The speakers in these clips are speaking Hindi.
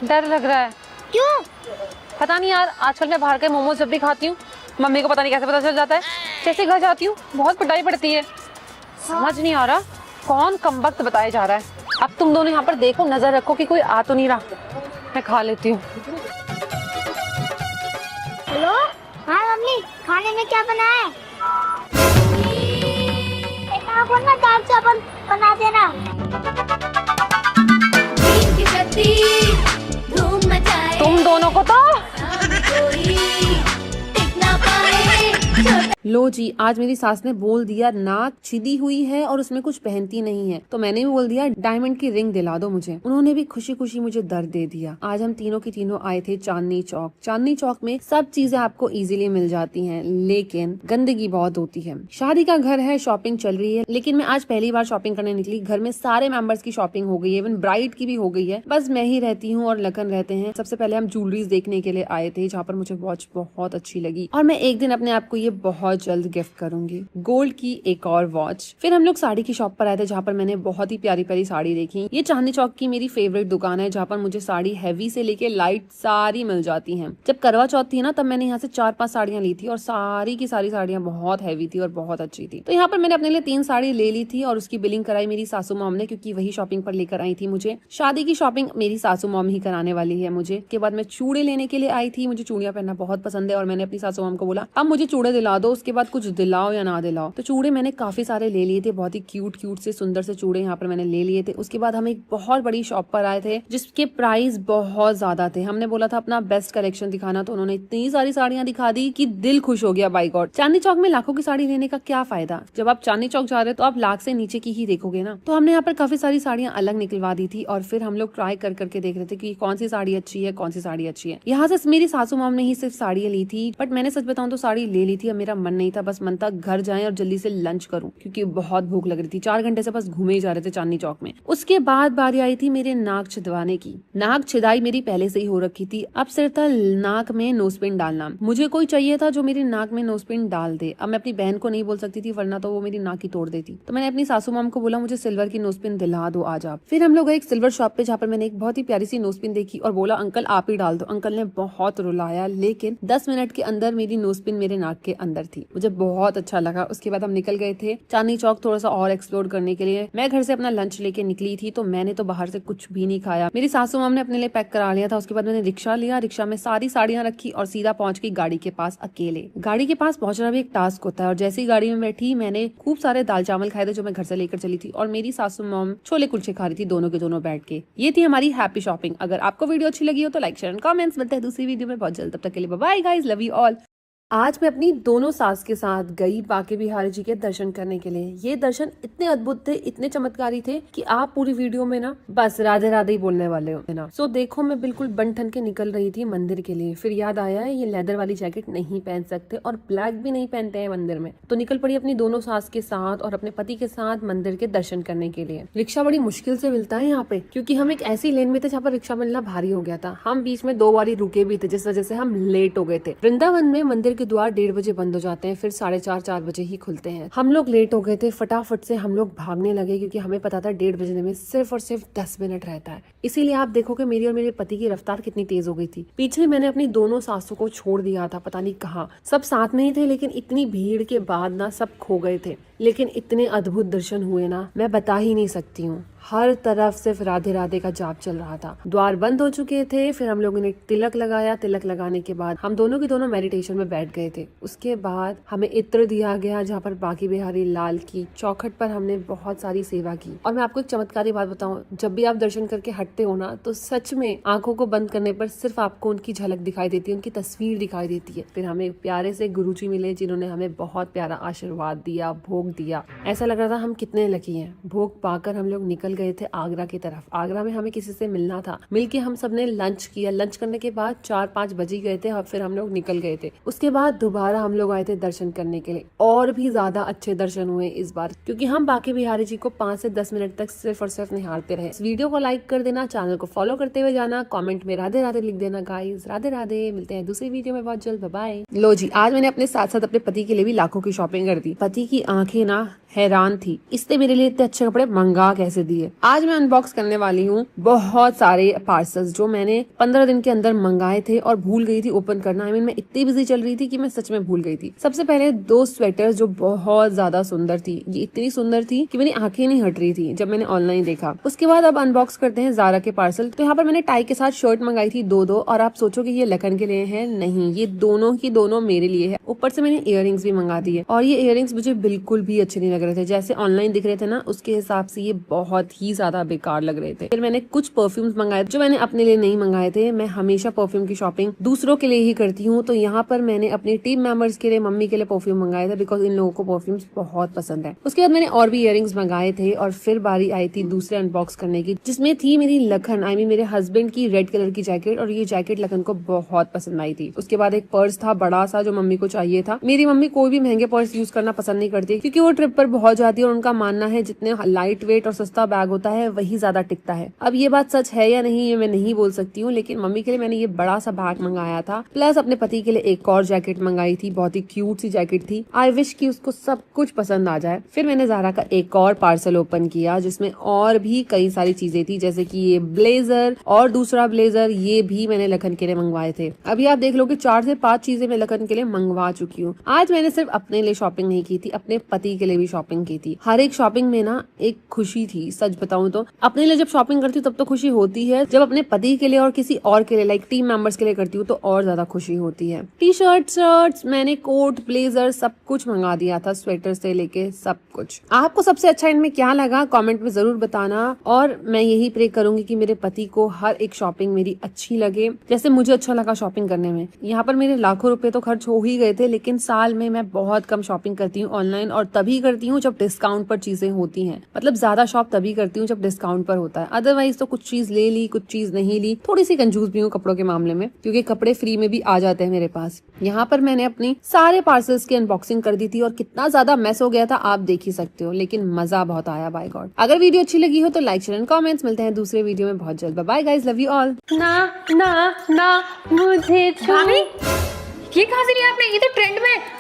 डर लग रहा है। क्यों? पता नहीं यार, आजकल मैं बाहर के मोमोज जब भी खाती हूँ मम्मी को पता नहीं कैसे पता चल जाता है। जैसे घर जाती हूँ बहुत पिटाई पड़ती है। समझ नहीं आ रहा कौन कमबख्त बताया जा रहा है। अब तुम दोनों यहाँ पर देखो, नजर रखो कि कोई आ तो नहीं रहा। मैं खा लेती हूँ। हेलो, हाँ मम्मी, खाने में क्या बना है? बोलना दाल चावल बना देना। तुम दोनों को तो लो जी, आज मेरी सास ने बोल दिया नाक छिदी हुई है और उसमें कुछ पहनती नहीं है, तो मैंने भी बोल दिया डायमंड की रिंग दिला दो मुझे। उन्होंने भी खुशी खुशी मुझे दर्द दे दिया। आज हम तीनों की तीनों आए थे चांदनी चौक। चांदनी चौक में सब चीजें आपको इजीली मिल जाती हैं, लेकिन गंदगी बहुत होती है। शादी का घर है, शॉपिंग चल रही है, लेकिन मैं आज पहली बार शॉपिंग करने निकली। घर में सारे मेंबर्स की शॉपिंग हो गई है, इवन ब्राइड की भी हो गई है। बस मैं ही रहती हूँ और लखन रहते हैं। सबसे पहले हम ज्वेलरीज देखने के लिए आए थे, जहाँ पर मुझे वॉच बहुत अच्छी लगी और मैं एक दिन अपने आप को ये बहुत जल्द गिफ्ट करूंगी, गोल्ड की एक और वॉच। फिर हम लोग साड़ी की शॉप पर आए थे, जहाँ पर मैंने बहुत ही प्यारी प्यारी साड़ी देखी। ये चांदनी चौक की मेरी फेवरेट दुकान है, जहाँ पर मुझे साड़ी हैवी से लेके लाइट सारी मिल जाती हैं। जब करवा चौथ थी ना, तब मैंने यहाँ से 4-5 साड़ियाँ ली थी और सारी की सारी साड़ियाँ बहुत हैवी थी और बहुत अच्छी थी। तो यहाँ पर मैंने अपने लिए 3 साड़ी ले ली थी और उसकी बिलिंग कराई मेरी सासू मॉम ने, क्योंकि वही शॉपिंग पर लेकर आई थी मुझे। शादी की शॉपिंग मेरी सासू मॉम ही कराने वाली है मुझे। के बाद मैं चूड़े लेने के लिए आई थी। मुझे चूड़ियाँ पहनना बहुत पसंद है और मैंने अपनी सासू मॉम को बोला अब मुझे चूड़े दिला दो, उसके बाद कुछ दिलाओ या ना दिलाओ। तो चूड़े मैंने काफी सारे ले लिए थे, बहुत ही क्यूट क्यूट से सुंदर से चूड़े यहाँ पर मैंने ले लिए थे। उसके बाद हम एक बहुत बड़ी शॉप पर आए थे, जिसके प्राइस बहुत ज्यादा थे। हमने बोला था अपना बेस्ट कलेक्शन दिखाना, तो उन्होंने इतनी सारी साड़ियां दिखा दी कि दिल खुश हो गया। बाय गॉड, चांदनी चौक में लाखों की साड़ी लेने का क्या फायदा? जब आप चांदनी चौक जा रहे हो तो आप लाख से नीचे की ही देखोगे ना। तो हमने यहाँ पर काफी सारी साड़ियां अलग निकलवा दी थी और फिर हम लोग ट्राई कर करके देख रहे थे कि कौन सी साड़ी अच्छी है, कौन सी साड़ी अच्छी है। यहाँ से मेरी सासू मॉम ने ही सिर्फ साड़ियां ली थी, बट मैंने सच बताऊं तो साड़ी ले ली थी। अब मेरा मन नहीं था, बस मन था घर जाएं और जल्दी से लंच करूं, क्योंकि बहुत भूख लग रही थी। 4 घंटे से बस घूमे ही जा रहे थे चांदनी चौक में। उसके बाद बारी आई थी मेरे नाक छिदवाने की। नाक छिदाई मेरी पहले से ही हो रखी थी, अब सिर्फ था नाक में नोजपिन डालना। मुझे कोई चाहिए था जो मेरी नाक में नोजपिन डाल दे। अब मैं अपनी बहन को नहीं बोल सकती थी, वरना तो वो मेरी नाक ही तोड़ देती। तो मैंने अपनी सासू मॉम को बोला मुझे सिल्वर की नोजपिन दिला दो आज आप। फिर हम लोग एक सिल्वर शॉप पे, जहाँ पर मैंने एक बहुत ही प्यारी सी नोजपिन देखी और बोला अंकल आप ही डाल दो। अंकल ने बहुत रुलाया, लेकिन 10 मिनट के अंदर मेरी नोजपिन मेरे नाक के अंदर थी। मुझे बहुत अच्छा लगा। उसके बाद हम निकल गए थे चांदनी चौक थोड़ा सा और एक्सप्लोर करने के लिए। मैं घर से अपना लंच लेके निकली थी, तो मैंने तो बाहर से कुछ भी नहीं खाया। मेरी सासू मॉम ने अपने लिए पैक करा लिया था। उसके बाद मैंने रिक्शा लिया, रिक्शा में सारी साड़ियां रखी और सीधा पहुंच गई गाड़ी के पास अकेले। गाड़ी के पास पहुंचना भी एक टास्क होता है और जैसे ही गाड़ी में बैठी मैंने खूब सारे दाल चावल खाए थे जो मैं घर से लेकर चली थी, और मेरी सासू मॉम छोले कुलचे खा रही थी, दोनों के दोनों बैठ के। ये थी हमारी हैप्पी शॉपिंग। अगर आपको वीडियो अच्छी लगी हो तो लाइक शेयर एंड कमेंट्स। मिलते हैं दूसरी वीडियो में बहुत जल्द, तब तक के लिए bye bye guys, love you all. आज मैं अपनी दोनों सास के साथ गई बांके बिहारी जी के दर्शन करने के लिए। ये दर्शन इतने अद्भुत थे, इतने चमत्कारी थे कि आप पूरी वीडियो में ना बस राधे राधे ही बोलने वाले हो ना। सो देखो, मैं बिल्कुल बन ठन के निकल रही थी मंदिर के लिए। फिर याद आया है ये लेदर वाली जैकेट नहीं पहन सकते और ब्लैक भी नहीं पहनते हैं मंदिर में, तो निकल पड़ी अपनी दोनों सास के साथ और अपने पति के साथ मंदिर के दर्शन करने के लिए। रिक्शा बड़ी मुश्किल से मिलता है यहाँ पे, क्योंकि हम एक ऐसी लेन में थे जहाँ पर रिक्शा मिलना भारी हो गया था। हम बीच में 2 बारी रुके भी थे, जिस वजह से हम लेट हो गए थे। वृंदावन में मंदिर के द्वार 1:30 बजे बंद हो जाते हैं, फिर 4:30-4 बजे ही खुलते हैं। हम लोग लेट हो गए थे, फटाफट से हम लोग भागने लगे, क्योंकि हमें पता था 1:30 बजने में सिर्फ और सिर्फ 10 मिनट रहता है। इसीलिए आप देखोगे मेरी और मेरे पति की रफ्तार कितनी तेज हो गई थी। पीछे मैंने अपनी दोनों सासों को छोड़ दिया था, पता नहीं कहाँ। सब साथ में ही थे, लेकिन इतनी भीड़ के बाद ना सब खो गए थे। लेकिन इतने अद्भुत दर्शन हुए ना, मैं बता ही नहीं सकती हूँ। हर तरफ सिर्फ राधे राधे का जाप चल रहा था। द्वार बंद हो चुके थे, फिर हम लोगों ने तिलक लगाया। तिलक लगाने के बाद हम दोनों के दोनों मेडिटेशन में बैठ गए थे। उसके बाद हमें इत्र दिया गया, जहाँ पर बांके बिहारी लाल की चौखट पर हमने बहुत सारी सेवा की। और मैं आपको एक चमत्कारी बात बताऊं, जब भी आप दर्शन करके हटते हो ना, तो सच में आंखों को बंद करने पर सिर्फ आपको उनकी झलक दिखाई देती है, उनकी तस्वीर दिखाई देती है। फिर हमें प्यारे से गुरुजी मिले, जिन्होंने हमें बहुत प्यारा आशीर्वाद दिया, भोग दिया। ऐसा लग रहा था हम कितने लकी हैं। भोग पाकर हम लोग निकल गए थे आगरा की तरफ। आगरा में हमें किसी से मिलना था, मिलके हम सबने लंच किया। लंच करने के बाद 4-5 बज गए थे और फिर हम लोग निकल गए थे। उसके बाद दोबारा हम लोग आए थे दर्शन करने के लिए, और भी ज्यादा अच्छे दर्शन हुए इस बार, क्योंकि हम बांके बिहारी जी को 5 से 10 मिनट तक सिर्फ और सिर्फ निहारते रहे। इस वीडियो को लाइक कर देना, चैनल को फॉलो करते हुए जाना, कमेंट में राधे राधे लिख देना गाइस। राधे राधे, मिलते हैं दूसरी वीडियो में बहुत जल्द, बाय। लो जी, आज मैंने अपने साथ साथ अपने पति के लिए भी लाखों की शॉपिंग कर दी। पति की आंखें ना हैरान थी, इसने मेरे लिए इतने अच्छे कपड़े मंगा कैसे दिए। दी है। आज मैं अनबॉक्स करने वाली हूँ बहुत सारे पार्सल्स जो मैंने 15 दिन के अंदर मंगाए थे और भूल गई थी ओपन करना। I mean, मैं इतनी बिजी चल रही थी कि मैं सच में भूल गई थी। सबसे पहले 2 स्वेटर्स जो बहुत ज्यादा सुंदर थी, ये इतनी सुंदर थी कि मेरी आंखें नहीं हट रही थी जब मैंने ऑनलाइन देखा। उसके बाद अब अनबॉक्स करते हैं ज़ारा के पार्सल। तो यहाँ पर मैंने टाई के साथ शर्ट मंगाई थी 2 और आप सोचो कि ये लखन के लिए है, नहीं, ये दोनों की दोनों मेरे लिए है। ऊपर से मैंने इयररिंग्स भी मंगा दी है और ये इयररिंग्स मुझे बिल्कुल भी अच्छे नहीं लग रहे थे। जैसे ऑनलाइन दिख रहे थे ना, उसके हिसाब से ये बहुत ही ज्यादा बेकार लग रहे थे। फिर मैंने कुछ परफ्यूम्स मंगाए जो मैंने अपने लिए नहीं मंगाए थे। मैं हमेशा परफ्यूम की शॉपिंग दूसरों के लिए ही करती हूँ, तो यहाँ पर मैंने अपनी टीम मेंबर्स के लिए, मम्मी के लिए परफ्यूम मंगाए थे बिकॉज इन लोगों को परफ्यूम्स बहुत पसंद है। उसके बाद मैंने और भी इयररिंग्स मंगाए थे और फिर बारी आई थी दूसरे अनबॉक्स करने की, जिसमें थी मेरी लखन, I mean, मेरे हस्बैंड की रेड कलर की जैकेट और ये जैकेट लखन को बहुत पसंद आई थी। उसके बाद एक पर्स था बड़ा सा जो मम्मी को चाहिए था। मेरी मम्मी कोई भी महंगे पर्स यूज करना पसंद नहीं करती क्योंकि वो ट्रिप पर बहुत जाती है और उनका मानना है जितने लाइट वेट और सस्ता बैग होता है वही ज्यादा टिकता है। अब ये बात सच है या नहीं ये मैं नहीं बोल सकती हूँ, लेकिन मम्मी के लिए मैंने ये बड़ा सा बैग मंगाया था, प्लस अपने पति के लिए एक और जैकेट मंगाई थी। बहुत ही क्यूट सी जैकेट थी। आई विश कि उसको सब कुछ पसंद आ जाए। फिर मैंने ज़ारा का एक और पार्सल ओपन किया जिसमें और भी कई सारी चीजें थी, जैसे कि ये ब्लेजर और दूसरा ब्लेजर, ये भी मैंने लखन के लिए मंगवाए थे। अभी आप देख लो कि 4 से 5 चीजें मैं लखन के लिए मंगवा चुकी हूँ। आज मैंने सिर्फ अपने लिए शॉपिंग नहीं की थी, अपने पति के लिए भी शॉपिंग की थी। हर एक शॉपिंग में ना एक खुशी थी। सच बताऊं तो अपने लिए जब शॉपिंग करती हूँ तब तो खुशी होती है, जब अपने पति के लिए और किसी और के लिए लाइक टीम मेंबर्स के लिए करती हूँ तो और ज्यादा खुशी होती है। टी शर्ट्स, मैंने कोट, ब्लेजर सब कुछ मंगा दिया था, स्वेटर से लेके सब कुछ। आपको सबसे अच्छा इनमें क्या लगा कमेंट में जरूर बताना और मैं यही प्रे करूंगी कि मेरे पति को हर एक शॉपिंग मेरी अच्छी लगे जैसे मुझे अच्छा लगा शॉपिंग करने में। यहाँ पर मेरे लाखों रुपए तो खर्च हो ही गए थे, लेकिन साल में मैं बहुत कम शॉपिंग करती हूँ ऑनलाइन और तभी करती हूँ जब डिस्काउंट पर चीजें होती हैं। मतलब ज्यादा शॉप तभी करती हूँ जब डिस्काउंट पर होता है, अदरवाइज तो कुछ चीज ले ली, कुछ चीज नहीं ली। थोड़ी सी कंजूस भी हूँ कपड़ों के मामले में क्योंकि कपड़े फ्री में भी आ जाते हैं मेरे पास। यहाँ पर मैंने अपनी सारे पार्सल्स की अनबॉक्सिंग कर दी थी और कितना ज्यादा मैस हो गया था आप देख ही सकते हो, लेकिन मजा बहुत आया बाय गॉड। अगर वीडियो अच्छी लगी हो तो लाइक, शेयर एंड कमेंट्स। मिलते हैं दूसरे वीडियो में बहुत जल्द। Bye guys, love you all. ना ना ना मुझे भाभी ये कहाँ से लिया आपने? ये तो ट्रेंड में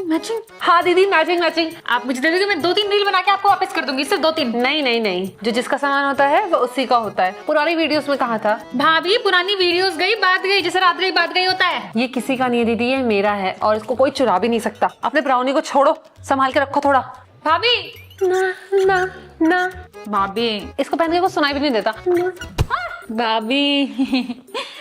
मैचिंग। हाँ दीदी, मैचिंग। आप मुझे दे दोगे, मैं 2-3 रील बना के आपको वापस कर दूंगी, सिर्फ 2-3। नहीं, जो जिसका सामान होता है वो उसी का होता है। पुरानी वीडियोस में कहा था भाभी, पुरानी वीडियोस गई बात गई, जैसे रात गई बात गई होता है। ये किसी का नहीं है दीदी, ये मेरा है और इसको कोई चुरा भी नहीं सकता। अपने ब्राउनी को छोड़ो, संभाल के रखो थोड़ा। भाभी ना भाभी, इसको पहन के कुछ सुनाई भी नहीं देता। भाभी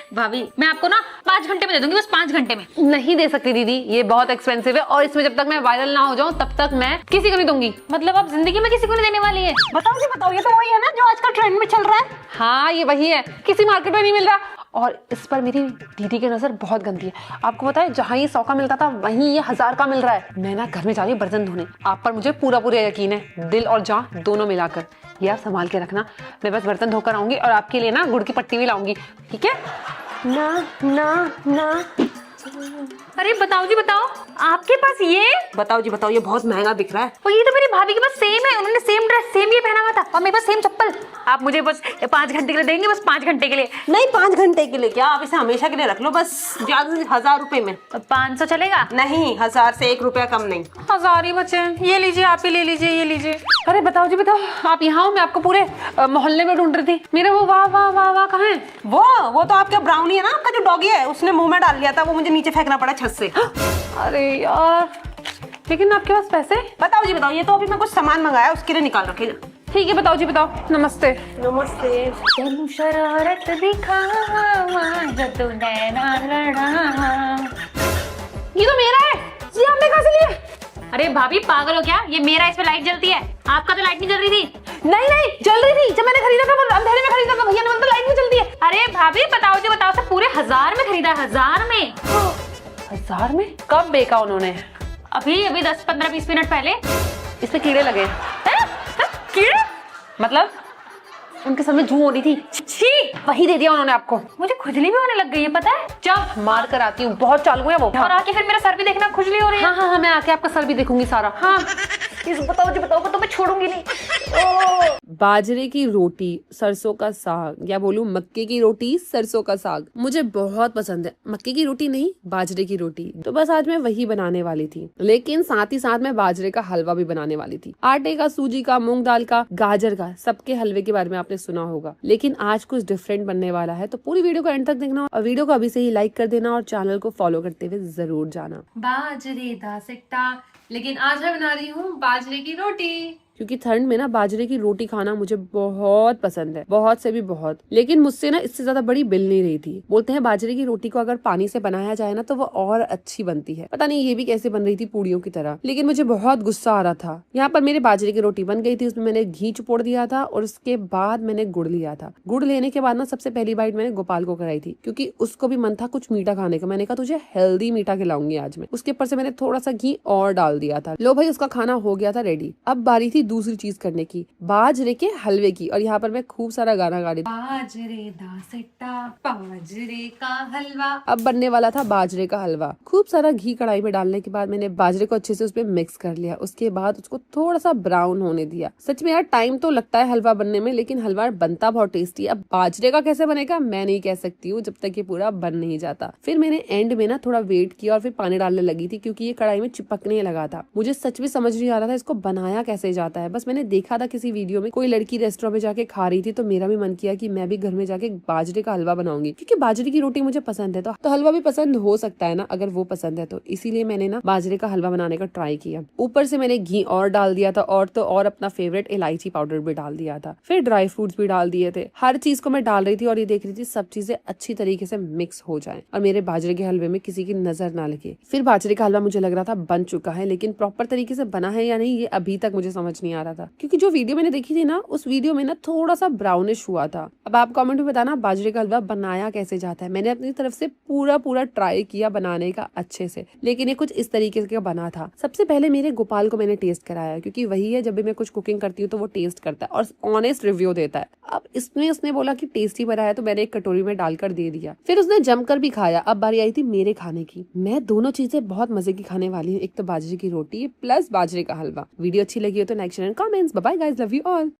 भाभी मैं आपको ना 5 घंटे में दे दूंगी, बस 5 घंटे में। नहीं दे सकती दीदी, ये बहुत एक्सपेंसिव है और इसमें जब तक मैं वायरल ना हो जाऊं तब तक मैं किसी को नहीं दूंगी। मतलब आप जिंदगी में किसी को नहीं देने वाली है? बताओ, ये तो वही है ना जो आजकल ट्रेंड में चल रहा है। हाँ ये वही है, किसी मार्केट में नहीं मिल रहा और इस पर मेरी दीदी की नजर बहुत गंदी है। आपको पता है जहाँ ये 100 का मिलता था वहीं ये 1000 का मिल रहा है। मैं ना घर में जा रही हूँ बर्तन धोने, आप पर मुझे पूरा यकीन है, दिल और जान दोनों मिलाकर। ये आप संभाल के रखना, मैं बस बर्तन धोकर आऊंगी और आपके लिए ना गुड़ की पट्टी भी लाऊंगी, ठीक है? ना अरे बताओ जी बताओ, आपके पास ये? बताओ जी बताओ, ये बहुत महंगा दिख रहा है। और ये तो मेरी भाभी के पास सेम है, उन्होंने सेम ड्रेस सेम ये पहना हुआ था और मेरे पास सेम चप्पल। आप मुझे बस 5 घंटे के लिए देंगे, बस 5 घंटे के लिए। नहीं 5 घंटे के लिए क्या, आप इसे हमेशा के लिए रख लो, बस ज्यादा से 1000 रुपए में। 500 चलेगा? नहीं, 1000 से 1 रुपया कम नहीं। 1000 ही बचे, ये लीजिए, आप ही ले लीजिए, ये लीजिए। अरे बताओ जी बताओ, आप यहाँ हो? मैं आपको पूरे मोहल्ले में ढूंढ रही थी। मेरे वो वाह कहाँ है? वो तो आपका ब्राउनी है ना, आपका जो डॉगी है, उसने मुंह में डाल लिया था, वो मुझे नीचे फेंकना पड़ा छत से। अरे यार, लेकिन आपके पास पैसे? बताओ जी बताओ, ये तो अभी मैं कुछ सामान मंगाया उसके लिए निकाल रखे। ठीक है बताओ जी बताओ। नमस्ते। तेनू शरारत दिखावा जब तू नैना लड़ा। ये तो मेरा है, ये आपने कहाँ से लिया? अरे भाभी पागल हो क्या? ये मेरा, इसमें लाइट जलती है, आपका तो लाइट नहीं जल रही थी। नहीं जल रही थी, जब मैंने खरीदा था वो अंधेरे में खरीदा था, भैया ने बोला था लाइट नहीं जलती है। अरे भाभी बताओ जी बताओ, सब पूरे 1000 में खरीदा है, 1000 में। 1000 में? कब बेचा उन्होंने? अभी 10-15-20 मिनट पहले। इसमें कीड़े लगे। कीड़े? मतलब उनके सर में जू हो रही थी, छी, वही दे दिया उन्होंने आपको। मुझे खुजली भी होने लग गई है, पता है? जब मार कर आती हूँ, बहुत चालू है वो। और आके फिर मेरा सर भी देखना, खुजली हो रही है। हाँ मैं आके आपका सर भी देखूंगी सारा। हाँ प्लीज बताओ तो मैं छोड़ूंगी नहीं। बाजरे की रोटी सरसों का साग, या बोलूं मक्के की रोटी सरसों का साग, मुझे बहुत पसंद है। मक्के की रोटी नहीं, बाजरे की रोटी। तो बस आज मैं वही बनाने वाली थी, लेकिन साथ ही साथ मैं बाजरे का हलवा भी बनाने वाली थी। आटे का, सूजी का, मूंग दाल का, गाजर का, सबके हलवे के बारे में आपने सुना होगा, लेकिन आज कुछ डिफरेंट बनने वाला है। तो पूरी वीडियो को एंड तक देखना और वीडियो को अभी से ही लाइक कर देना और चैनल को फॉलो करते हुए जरूर जाना। बाजरे दा सिट्टा, लेकिन आज मैं बना रही हूँ बाजरे की रोटी, क्योंकि ठंड में ना बाजरे की रोटी खाना मुझे बहुत पसंद है, बहुत से भी बहुत। लेकिन मुझसे ना इससे ज्यादा बड़ी बिल नहीं रही थी। बोलते हैं बाजरे की रोटी को अगर पानी से बनाया जाए ना तो वो और अच्छी बनती है। पता नहीं ये भी कैसे बन रही थी पूड़ियों की तरह, लेकिन मुझे बहुत गुस्सा आ रहा था। यहाँ पर मेरे बाजरे की रोटी बन गई थी, उसमें मैंने घी चुपोड़ दिया था और उसके बाद मैंने गुड़ लिया था। गुड़ लेने के बाद ना सबसे पहली बाइट मैंने गोपाल को कराई थी, क्योंकि उसको भी मन था कुछ मीठा खाने का। मैंने कहा तुझे हेल्दी मीठा खिलाऊंगी आज मैं। उसके ऊपर से मैंने थोड़ा सा घी और डाल दिया था। लो भाई, उसका खाना हो गया था रेडी। अब बारी थी दूसरी चीज करने की, बाजरे के हलवे की। और यहाँ पर मैं खूब सारा गाना गा रही थी, बाजरे दा सिट्टा बाजरे का हलवा। अब बनने वाला था बाजरे का हलवा। खूब सारा घी कढ़ाई में डालने के बाद मैंने बाजरे को अच्छे से उसमें मिक्स कर लिया। उसके बाद उसको थोड़ा सा ब्राउन होने दिया। सच में यार टाइम तो लगता है हलवा बनने में, लेकिन हलवा बनता बहुत टेस्टी है। अब बाजरे का कैसे बनेगा मैं नहीं कह सकती हूँ जब तक ये पूरा बन नहीं जाता। फिर मैंने एंड में ना थोड़ा वेट किया और फिर पानी डालने लगी थी, क्योंकि ये कढ़ाई में चिपकने लगा था। मुझे सच में समझ नहीं आ रहा था इसको बनाया कैसे जाता है। बस मैंने देखा था किसी वीडियो में, कोई लड़की रेस्टोरेंट में जाके खा रही थी, तो मेरा भी मन किया कि मैं भी घर में जाके बाजरे का हलवा बनाऊंगी, क्योंकि बाजरे की रोटी मुझे पसंद है। तो हलवा भी पसंद हो सकता है ना अगर वो पसंद है तो। इसीलिए मैंने ना बाजरे का हलवा बनाने का ट्राई किया। ऊपर से मैंने घी और डाल दिया था, और तो और अपना फेवरेट इलायची पाउडर भी डाल दिया था। फिर ड्राई फ्रूट्स भी डाल दिए थे। हर चीज को मैं डाल रही थी और ये देख रही थी सब चीजें अच्छी तरीके से मिक्स हो जाए और मेरे बाजरे के हलवे में किसी की नजर ना लगे। फिर बाजरे का हलवा मुझे लग रहा था बन चुका है, लेकिन प्रॉपर तरीके से बना है या नहीं ये अभी तक मुझे समझ नहीं आ रहा था, क्योंकि जो वीडियो मैंने देखी थी ना उस वीडियो में ना थोड़ा सा ब्राउनिश हुआ था। अब आप कमेंट में बताना बाजरे का हलवा बनाया कैसे जाता है। मैंने अपनी तरफ से पूरा ट्राई किया बनाने का अच्छे से, लेकिन ये कुछ इस तरीके का बना था। सबसे पहले मेरे गोपाल को मैंने टेस्ट कराया, क्योंकि वही है जब भी मैं कुछ कुकिंग करती हूँ तो वो टेस्ट करता है और ऑनेस्ट रिव्यू देता है। अब इसमें उसने बोला कि टेस्टी बना है, तो मैंने एक कटोरी में डालकर दे दिया। फिर उसने जमकर भी खाया। अब बारी आई थी मेरे खाने की। मैं दोनों चीजें बहुत मजे की खाने वाली हूँ, एक तो बाजरे की रोटी प्लस बाजरे का हलवा। वीडियो अच्छी लगी हो तो like share and comments. Bye bye guys, love you all.